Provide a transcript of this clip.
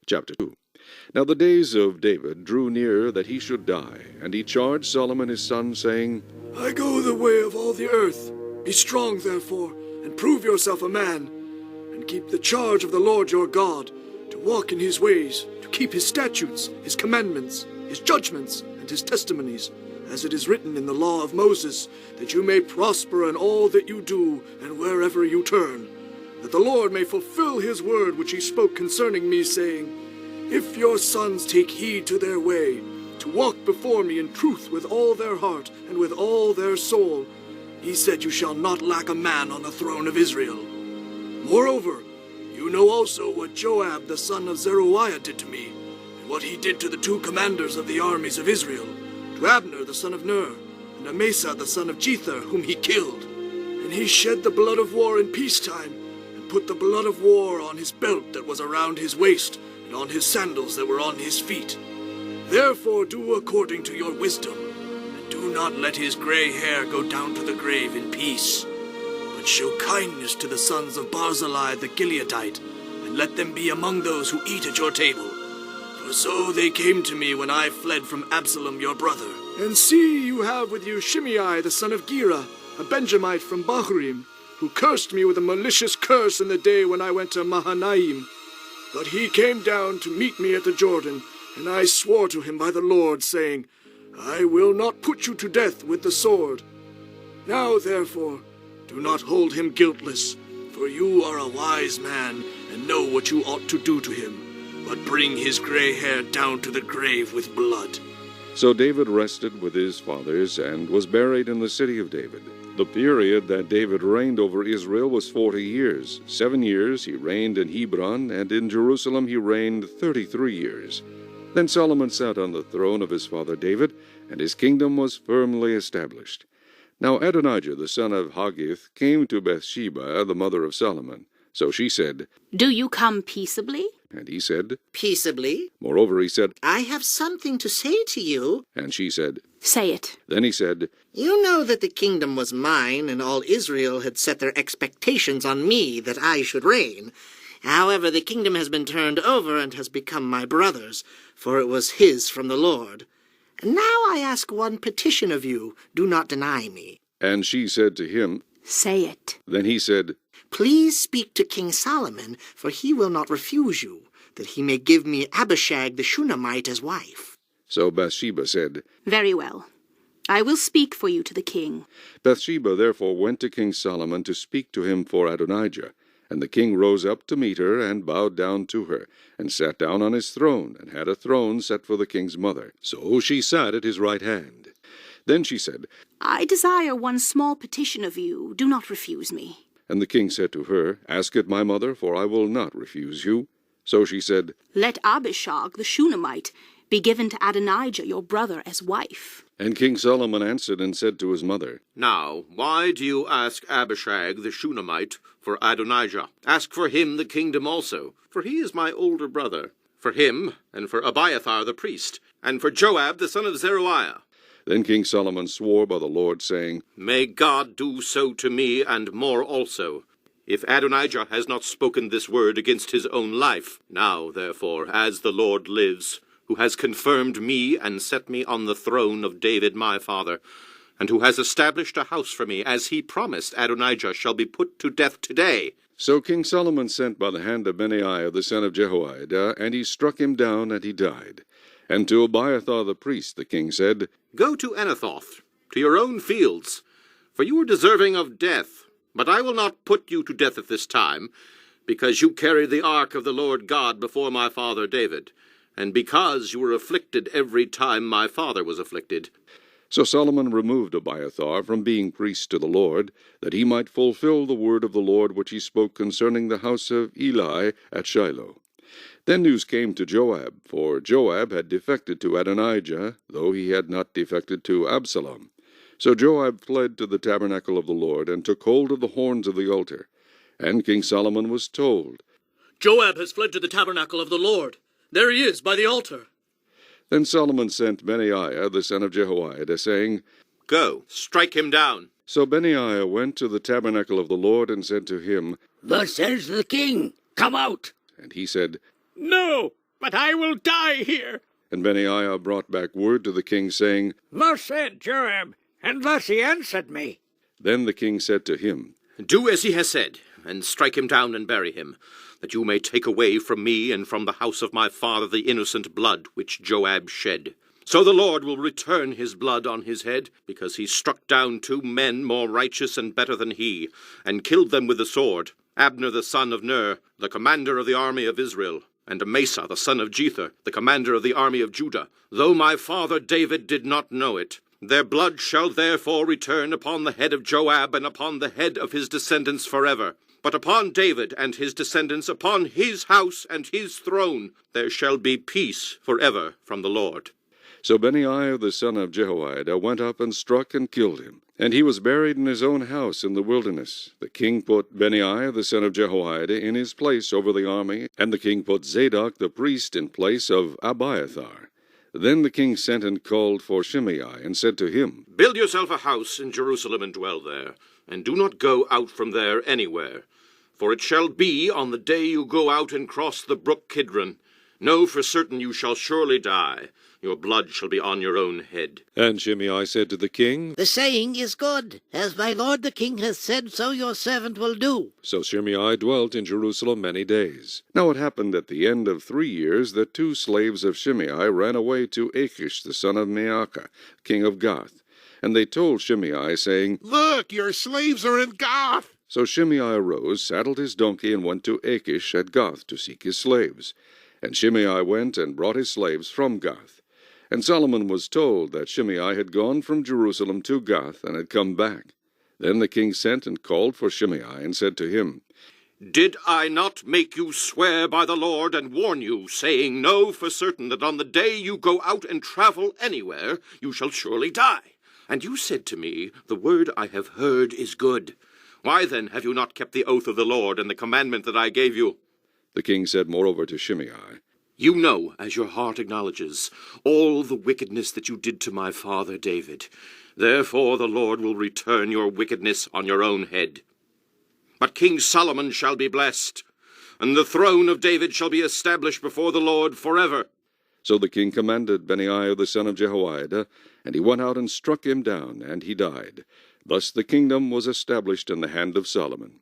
Chapter 2. Now the days of David drew near that he should die, and he charged Solomon his son, saying, I go the way of all the earth. Be strong, therefore, and prove yourself a man, and keep the charge of the Lord your God, to walk in his ways, to keep his statutes, his commandments, his judgments, and his testimonies, as it is written in the law of Moses, that you may prosper in all that you do, and wherever you turn, that the Lord may fulfill his word which he spoke concerning me, saying, If your sons take heed to their way, to walk before me in truth with all their heart and with all their soul, he said, you shall not lack a man on the throne of Israel. Moreover, you know also what Joab the son of Zeruiah did to me, and what he did to the two commanders of the armies of Israel, to Abner the son of Ner, and Amasa the son of Jether, whom he killed. And he shed the blood of war in peacetime, and put the blood of war on his belt that was around his waist, and on his sandals that were on his feet. Therefore do according to your wisdom, and do not let his gray hair go down to the grave in peace, but show kindness to the sons of Barzillai the Gileadite, and let them be among those who eat at your table. For so they came to me when I fled from Absalom your brother. And see, you have with you Shimei the son of Gera, a Benjamite from Bahurim, who cursed me with a malicious curse in the day when I went to Mahanaim. But he came down to meet me at the Jordan, and I swore to him by the Lord, saying, I will not put you to death with the sword. Now, therefore, do not hold him guiltless, for you are a wise man, and know what you ought to do to him, but bring his gray hair down to the grave with blood. So David rested with his fathers, and was buried in the city of David. The period that David reigned over Israel was 40 years. 7 years he reigned in Hebron, and in Jerusalem he reigned 33 years. Then Solomon sat on the throne of his father David, and his kingdom was firmly established. Now Adonijah the son of Haggith came to Bathsheba, the mother of Solomon. So she said, Do you come peaceably? And he said, Peaceably? Moreover he said, I have something to say to you. And she said, Say it. Then he said, You know that the kingdom was mine, and all Israel had set their expectations on me that I should reign. However, the kingdom has been turned over and has become my brother's, for it was his from the Lord. And now I ask one petition of you, do not deny me. And she said to him, Say it. Then he said, Please speak to King Solomon, for he will not refuse you, that he may give me Abishag the Shunammite as wife. So Bathsheba said, Very well. I will speak for you to the king. Bathsheba therefore went to King Solomon to speak to him for Adonijah. And the king rose up to meet her, and bowed down to her, and sat down on his throne, and had a throne set for the king's mother. So she sat at his right hand. Then she said, I desire one small petition of you. Do not refuse me. And the king said to her, Ask it, my mother, for I will not refuse you. So she said, Let Abishag the Shunammite be given to Adonijah your brother as wife. And King Solomon answered and said to his mother, Now, why do you ask Abishag the Shunammite for Adonijah? Ask for him the kingdom also, for he is my older brother. For him, and for Abiathar the priest, and for Joab the son of Zeruiah. Then King Solomon swore by the Lord, saying, May God do so to me, and more also, if Adonijah has not spoken this word against his own life. Now, therefore, as the Lord lives, who has confirmed me and set me on the throne of David my father, and who has established a house for me, as he promised, Adonijah shall be put to death today. So King Solomon sent by the hand of Benaiah the son of Jehoiada, and he struck him down, and he died. And to Abiathar the priest the king said, Go to Anathoth, to your own fields, for you are deserving of death. But I will not put you to death at this time, because you carried the ark of the Lord God before my father David, and because you were afflicted every time my father was afflicted. So Solomon removed Abiathar from being priest to the Lord, that he might fulfill the word of the Lord which he spoke concerning the house of Eli at Shiloh. Then news came to Joab, for Joab had defected to Adonijah, though he had not defected to Absalom. So Joab fled to the tabernacle of the Lord, and took hold of the horns of the altar. And King Solomon was told, Joab has fled to the tabernacle of the Lord. There he is, by the altar. Then Solomon sent Benaiah the son of Jehoiada, saying, Go, strike him down. So Benaiah went to the tabernacle of the Lord, and said to him, Thus says the king, Come out. And he said, No, but I will die here. And Benaiah brought back word to the king, saying, Thus said Joab, and thus he answered me. Then the king said to him, Do as he has said, and strike him down and bury him, that you may take away from me and from the house of my father the innocent blood which Joab shed. So the Lord will return his blood on his head, because he struck down 2 men more righteous and better than he, and killed them with the sword, Abner the son of Ner, the commander of the army of Israel, and Amasa the son of Jether, the commander of the army of Judah, though my father David did not know it. Their blood shall therefore return upon the head of Joab and upon the head of his descendants forever. But upon David and his descendants, upon his house and his throne, there shall be peace forever from the Lord. So Benaiah the son of Jehoiada went up and struck and killed him. And he was buried in his own house in the wilderness. The king put Benaiah the son of Jehoiada in his place over the army, and the king put Zadok the priest in place of Abiathar. Then the king sent and called for Shimei, and said to him, Build yourself a house in Jerusalem and dwell there, and do not go out from there anywhere. For it shall be on the day you go out and cross the brook Kidron, know for certain you shall surely die. Your blood shall be on your own head. And Shimei said to the king, The saying is good. As my lord the king has said, so your servant will do. So Shimei dwelt in Jerusalem many days. Now it happened at the end of 3 years that 2 slaves of Shimei ran away to Achish the son of Maacah, king of Gath. And they told Shimei, saying, Look, your slaves are in Gath. So Shimei arose, saddled his donkey, and went to Achish at Gath to seek his slaves. And Shimei went and brought his slaves from Gath. And Solomon was told that Shimei had gone from Jerusalem to Gath and had come back. Then the king sent and called for Shimei and said to him, Did I not make you swear by the Lord and warn you, saying, Know for certain that on the day you go out and travel anywhere, you shall surely die? And you said to me, The word I have heard is good. Why then have you not kept the oath of the Lord and the commandment that I gave you? The king said moreover to Shimei, You know, as your heart acknowledges, all the wickedness that you did to my father David. Therefore the Lord will return your wickedness on your own head. But King Solomon shall be blessed, and the throne of David shall be established before the Lord forever. So the king commanded Benaiah the son of Jehoiada, and he went out and struck him down, and he died. Thus the kingdom was established in the hand of Solomon.